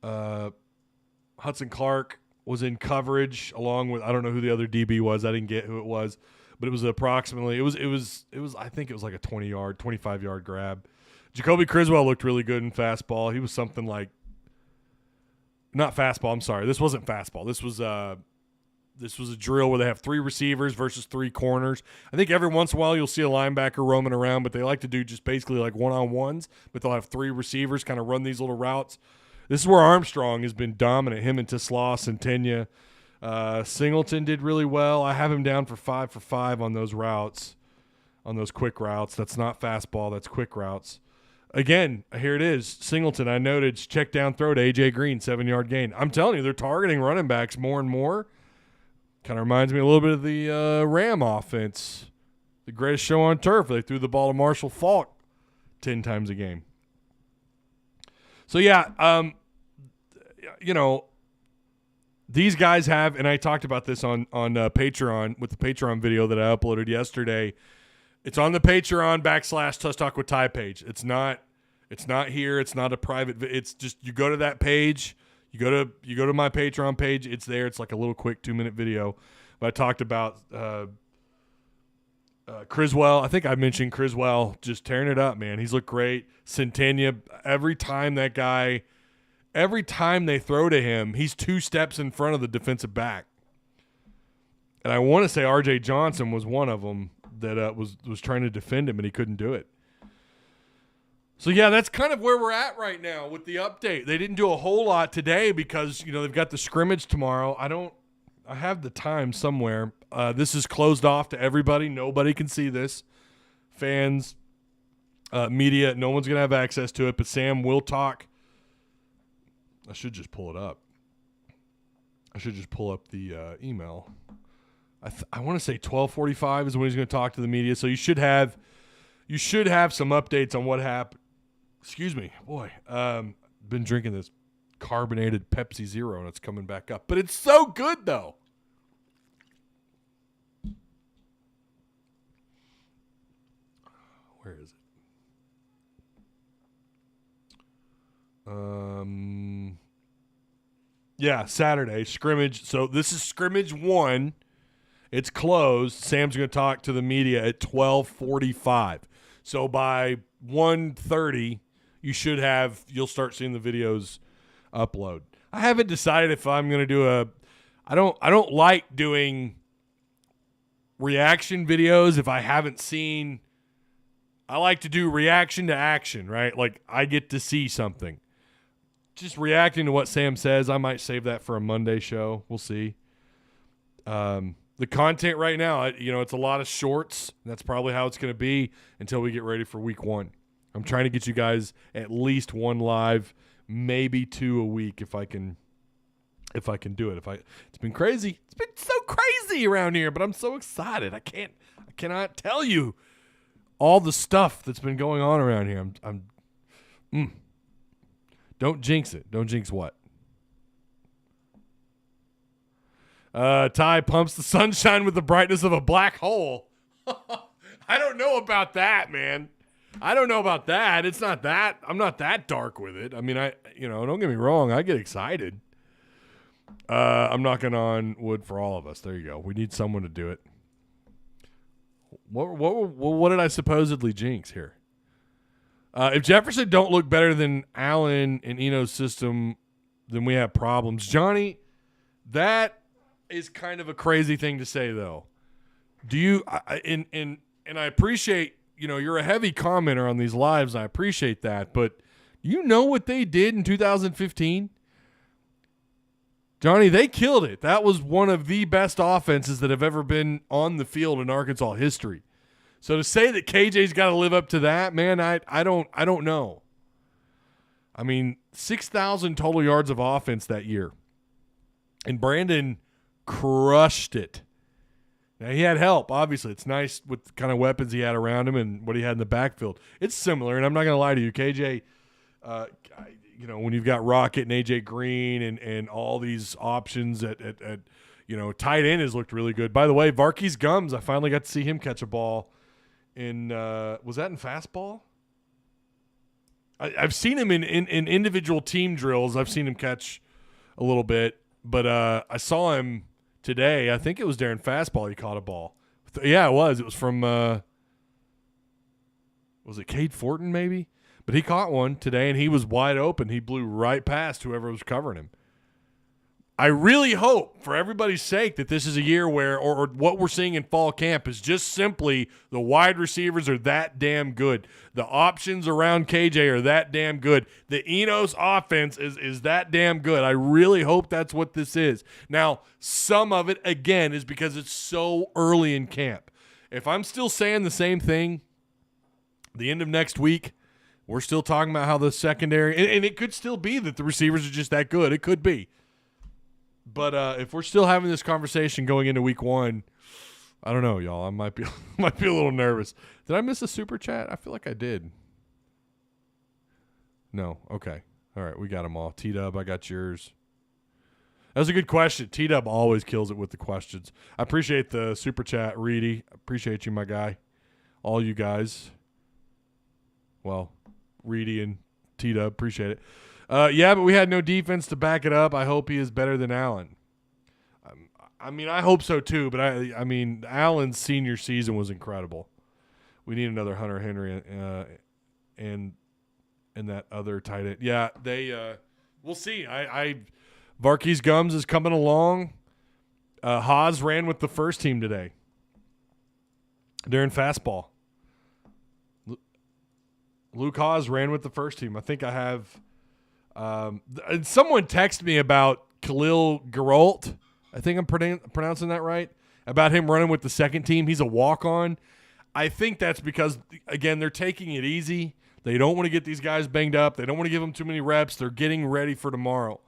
Hudson Clark was in coverage along with, I don't know who the other DB was. I didn't get who it was, but it was approximately, it was I think it was like a 25-yard grab. Jacoby Criswell looked really good in fastball. He was something like, not fastball, I'm sorry. This wasn't fastball. This was a drill where they have 3 receivers versus 3 corners. I think every once in a while you'll see a linebacker roaming around, but they like to do just basically like one-on-ones, but they'll have 3 receivers kind of run these little routes. This is where Armstrong has been dominant, him and Tesla, Centennia. Singleton did really well. I have him down for 5 for 5 on those routes, on those quick routes. That's not fastball, that's quick routes. Again, here it is. Singleton, I noted, check down throw to A.J. Green, 7-yard gain. I'm telling you, they're targeting running backs more and more. Kind of reminds me a little bit of the Ram offense, the greatest show on turf. They threw the ball to Marshall Faulk 10 times a game. So, yeah, these guys have, and I talked about this on Patreon with the Patreon video that I uploaded yesterday. It's on the Patreon / Tuss Talk with Ty page. It's not here. It's not a private. It's just you go to that page. You go to my Patreon page. It's there. It's like a little quick 2-minute video. But I talked about Criswell. I think I mentioned Criswell just tearing it up, man. He's looked great. Centennia, every time they throw to him, he's 2 steps in front of the defensive back. And I want to say R.J. Johnson was one of them that was trying to defend him, and he couldn't do it. So, yeah, that's kind of where we're at right now with the update. They didn't do a whole lot today because, they've got the scrimmage tomorrow. I have the time somewhere. This is closed off to everybody. Nobody can see this. Fans, media, no one's going to have access to it, but Sam will talk. I should just pull it up. I should just pull up the email. I want to say 12:45 is when he's going to talk to the media. So you should have some updates on what happened. Excuse me, boy. Been drinking this carbonated Pepsi Zero and it's coming back up, but it's so good though. Where is it? Yeah, Saturday, Scrimmage. So this is Scrimmage 1. It's closed. Sam's going to talk to the media at 12:45. So by 1:30, you'll start seeing the videos upload. I haven't decided if I'm going to do I don't like doing reaction videos if I haven't seen. I like to do reaction to action, right? Like I get to see something. Just reacting to what Sam says, I might save that for a Monday show. We'll see. The content right now, it's a lot of shorts. That's probably how it's going to be until we get ready for week 1. I'm trying to get you guys at least 1 live, maybe 2 a week if I can do it. It's been crazy. It's been so crazy around here, but I'm so excited. I cannot tell you all the stuff that's been going on around here. Don't jinx it. Don't jinx what? Ty pumps the sunshine with the brightness of a black hole. I don't know about that, man. I don't know about that. It's not that. I'm not that dark with it. I mean, don't get me wrong. I get excited. I'm knocking on wood for all of us. There you go. We need someone to do it. What did I supposedly jinx here? If Jefferson don't look better than Allen and Eno's system, then we have problems. Johnny, that is kind of a crazy thing to say, though. Do you? And I appreciate, you're a heavy commenter on these lives. And I appreciate that, but you know what they did in 2015? Johnny, they killed it. That was one of the best offenses that have ever been on the field in Arkansas history. So to say that KJ's got to live up to that, man, I don't know. I mean, 6,000 total yards of offense that year. And Brandon crushed it. Now, he had help, obviously. It's nice with the kind of weapons he had around him and what he had in the backfield. It's similar, and I'm not going to lie to you. KJ, when you've got Rocket and A.J. Green and all these options at tight end has looked really good. By the way, Varkey's Gums, I finally got to see him catch a ball in was that in Fastball? I've seen him in individual team drills. I've seen him catch a little bit, but I saw him today. I think it was during Fastball he caught a ball. Yeah, it was. It was from was it Cade Fortin maybe? But he caught one today, and he was wide open. He blew right past whoever was covering him. I really hope, for everybody's sake, that this is a year where, or what we're seeing in fall camp is just simply the wide receivers are that damn good. The options around KJ are that damn good. The Enos offense is that damn good. I really hope that's what this is. Now, some of it, again, is because it's so early in camp. If I'm still saying the same thing the end of next week, we're still talking about how the secondary, and it could still be that the receivers are just that good. It could be. But if we're still having this conversation going into week 1, I don't know, y'all. I might be a little nervous. Did I miss a super chat? I feel like I did. No. Okay. All right. We got them all. T-Dub, I got yours. That was a good question. T-Dub always kills it with the questions. I appreciate the super chat, Reedy. I appreciate you, my guy. All you guys. Well, Reedy and T-Dub, appreciate it. Yeah, but we had no defense to back it up. I hope he is better than Allen. I mean, I hope so too, but I mean, Allen's senior season was incredible. We need another Hunter Henry and that other tight end. Yeah, we'll see. Varkey's Gums is coming along. Haas ran with the first team today during Fastball. Luke Haas ran with the first team. I think I have someone texted me about Khalil Geralt. I think I'm pronouncing that right. About him running with the second team. He's a walk-on. I think that's because, again, they're taking it easy. They don't want to get these guys banged up. They don't want to give them too many reps. They're getting ready for tomorrow.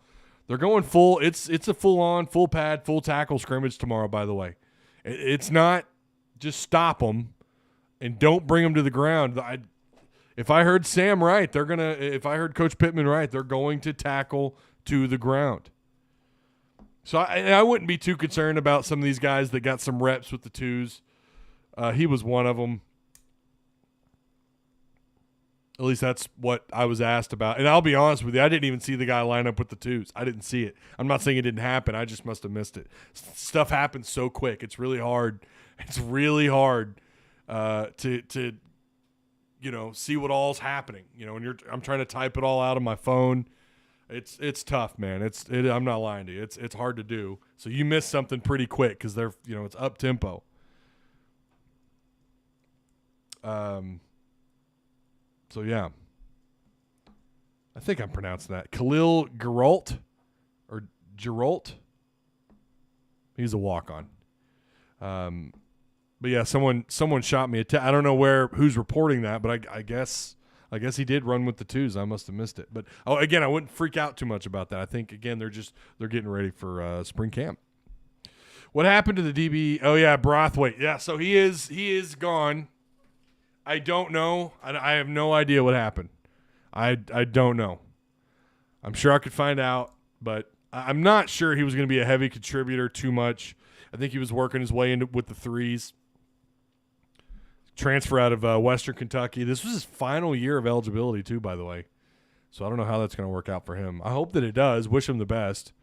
They're going full. It's a full-on, full pad, full tackle scrimmage tomorrow, by the way. It's not just stop them and don't bring them to the ground. If I heard Sam right, if I heard Coach Pittman right, they're going to tackle to the ground. So I wouldn't be too concerned about some of these guys that got some reps with the twos. He was one of them. At least that's what I was asked about. And I'll be honest with you, I didn't even see the guy line up with the twos. I didn't see it. I'm not saying it didn't happen. I just must have missed it. Stuff happens so quick. It's really hard. It's really hard to see what all's happening. When I'm trying to type it all out on my phone. It's tough, man. I'm not lying to you. It's hard to do. So you miss something pretty quick because it's up tempo. So yeah, I think I'm pronouncing that Khalil Geralt or Geralt. He's a walk-on. But yeah, someone shot me. I don't know who's reporting that, but I guess he did run with the twos. I must have missed it. But again, I wouldn't freak out too much about that. I think again they're getting ready for spring camp. What happened to the DB? Oh yeah, Brothwaite. Yeah, so he is gone. I don't know. I have no idea what happened. I don't know. I'm sure I could find out, but I'm not sure he was going to be a heavy contributor too much. I think he was working his way into with the threes. Transfer out of Western Kentucky. This was his final year of eligibility too, by the way. So I don't know how that's going to work out for him. I hope that it does. Wish him the best.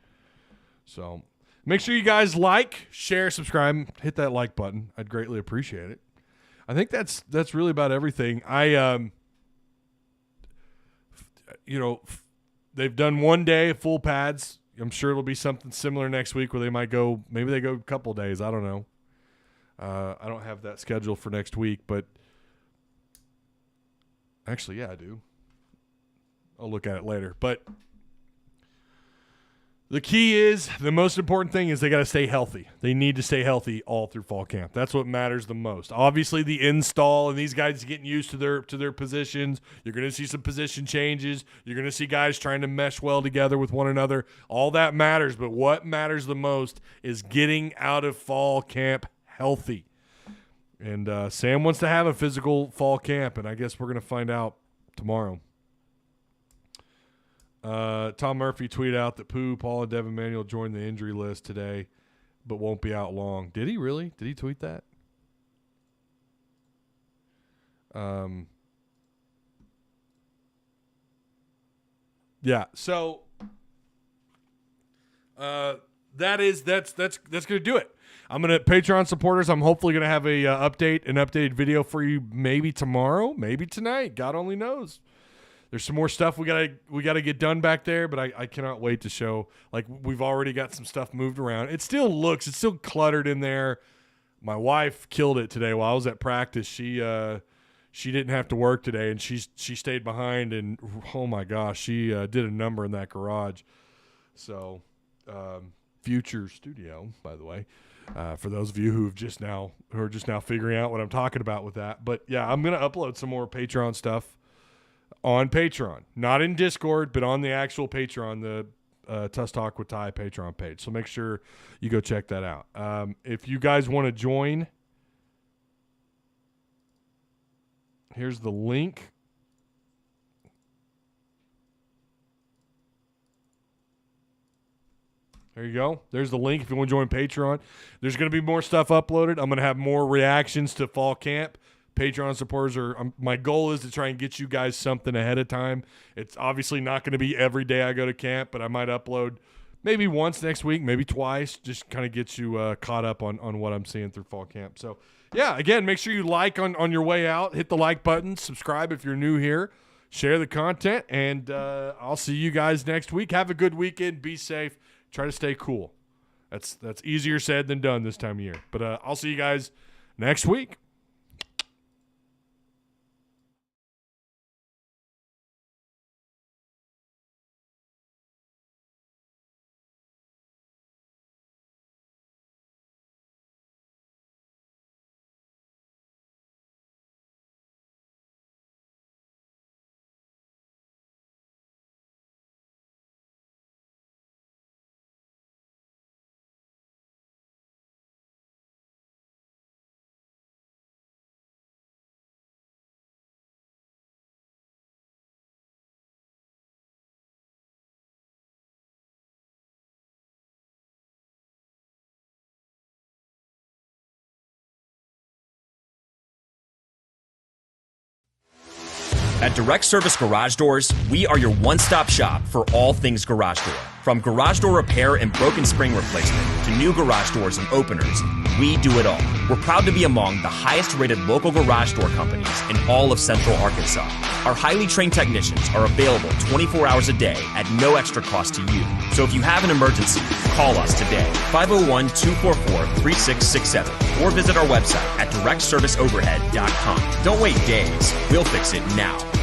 So make sure you guys like, share, subscribe, hit that like button. I'd greatly appreciate it. I think that's really about everything. They've done one day of full pads. I'm sure it'll be something similar next week where maybe they go a couple days. I don't know. I don't have that schedule for next week, but actually, yeah, I do. I'll look at it later. But the most important thing is they got to stay healthy. They need to stay healthy all through fall camp. That's what matters the most. Obviously, the install and these guys getting used to their positions. You're going to see some position changes. You're going to see guys trying to mesh well together with one another. All that matters, but what matters the most is getting out of fall camp healthy. And Sam wants to have a physical fall camp, and I guess we're going to find out tomorrow. Tom Murphy tweeted out that Paul, and Devin Manuel joined the injury list today, but won't be out long. Did he really? Did he tweet that? Yeah. So that's going to do it. I'm going to Patreon supporters. I'm hopefully going to have an updated video for you maybe tomorrow, maybe tonight. God only knows. There's some more stuff we gotta get done back there, but I cannot wait to show. Like, we've already got some stuff moved around. It's still cluttered in there. My wife killed it today while I was at practice. She didn't have to work today, and she stayed behind, and oh my gosh, she did a number in that garage. So, future studio, by the way, for those of you who are just now figuring out what I'm talking about with that. But yeah, I'm gonna upload some more Patreon stuff on Patreon, not in Discord, but on the actual Patreon, the Tuss Talk with Ty Patreon page. So make sure you go check that out. If you guys want to join, here's the link. There you go. There's the link if you want to join Patreon. There's going to be more stuff uploaded. I'm going to have more reactions to fall camp. Patreon supporters my goal is to try and get you guys something ahead of time. It's obviously not going to be every day I go to camp, but I might upload maybe once next week, maybe twice, just kind of get you caught up on what I'm seeing through fall camp. So yeah, again, make sure you like on your way out, hit the like button, subscribe if you're new here, share the content, and I'll see you guys next week. Have a good weekend. Be safe. Try to stay cool. That's easier said than done this time of year. But I'll see you guys next week. At Direct Service Garage Doors, we are your one-stop shop for all things garage door. From garage door repair and broken spring replacement to new garage doors and openers, we do it all. We're proud to be among the highest-rated local garage door companies in all of Central Arkansas. Our highly trained technicians are available 24 hours a day at no extra cost to you. So if you have an emergency, call us today, 501-244-3667, or visit our website at directserviceoverhead.com. Don't wait days. We'll fix it now.